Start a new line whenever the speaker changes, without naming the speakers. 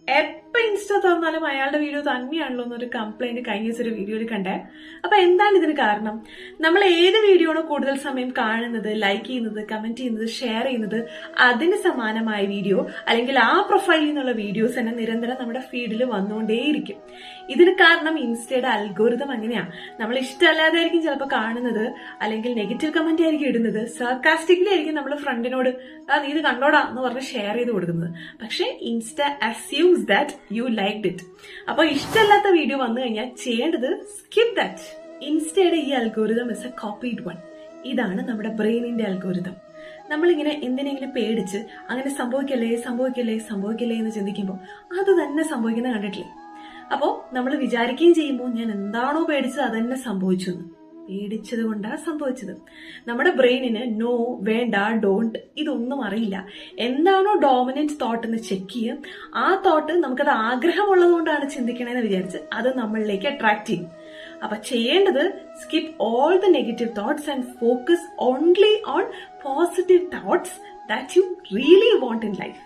എപ്പോ ഇൻസ്റ്റ തുറന്നാലും അയാളുടെ വീഡിയോ തന്നെയാണല്ലോ എന്നൊരു കംപ്ലൈന്റ് കഴിഞ്ഞ ദിവസം ഒരു വീഡിയോയിൽ കണ്ടേ. അപ്പൊ എന്താണ് ഇതിന് കാരണം? നമ്മൾ ഏത് വീഡിയോ ആണോ കൂടുതൽ സമയം കാണുന്നത്, ലൈക്ക് ചെയ്യുന്നത്, കമന്റ് ചെയ്യുന്നത്, ഷെയർ ചെയ്യുന്നത്, അതിന് സമാനമായ വീഡിയോ അല്ലെങ്കിൽ ആ പ്രൊഫൈലിൽ നിന്നുള്ള വീഡിയോസ് തന്നെ നിരന്തരം നമ്മുടെ ഫീഡിൽ വന്നുകൊണ്ടേയിരിക്കും. ഇതിന് കാരണം ഇൻസ്റ്റയുടെ അൽഗോരിതം അങ്ങനെയാ. നമ്മൾ ഇഷ്ടമല്ലാതെ ആയിരിക്കും ചിലപ്പോൾ കാണുന്നത്, അല്ലെങ്കിൽ നെഗറ്റീവ് കമന്റ് ആയിരിക്കും ഇടുന്നത്, സർക്കാസ്റ്റിക്കലി ആയിരിക്കും നമ്മൾ ഫ്രണ്ടിനോട് നീ ഇത് കണ്ടോടാ എന്ന് പറഞ്ഞ് ഷെയർ ചെയ്ത് കൊടുക്കുന്നത്. പക്ഷെ insta assumes that you liked it. അപ്പൊ ഇഷ്ടമല്ലാത്ത വീഡിയോ വന്നു കഴിഞ്ഞാൽ ചെയ്യേണ്ടത് സ്കിപ്പ് ദാറ്റ്. ഇൻസ്റ്റയുടെ ഈ algorithm is a copied one. ഇതാണ് നമ്മുടെ ബ്രെയിനിന്റെ അൽഗോരിതം. നമ്മളിങ്ങനെ എന്തിനെങ്കിലും പേടിച്ച് അങ്ങനെ സംഭവിക്കല്ലേ സംഭവിക്കല്ലേ സംഭവിക്കല്ലേ എന്ന് ചിന്തിക്കുമ്പോൾ അത് തന്നെ സംഭവിക്കുന്നത് കണ്ടിട്ടില്ലേ? അപ്പോ നമ്മൾ വിചാരിക്കുകയും ചെയ്യുമ്പോൾ ഞാൻ എന്താണോ പേടിച്ചത് അത് തന്നെ സംഭവിച്ചു എന്ന്. പേടിച്ചത് കൊണ്ടാണ് സംഭവിച്ചത്. നമ്മുടെ ബ്രെയിനിന് നോ, വേണ്ട, ഡോണ്ട് ഇതൊന്നും അറിയില്ല. എന്താണോ ഡോമിനന്റ് തോട്ട് എന്ന് ചെക്ക് ചെയ്യും. ആ തോട്ട് നമുക്കത് ആഗ്രഹമുള്ളത് കൊണ്ടാണ് ചിന്തിക്കണേന്ന് വിചാരിച്ച് അത് നമ്മളിലേക്ക് അട്രാക്ട് ചെയ്യും. അപ്പൊ ചെയ്യേണ്ടത് skip all the negative thoughts and focus only on positive thoughts that you really want in life.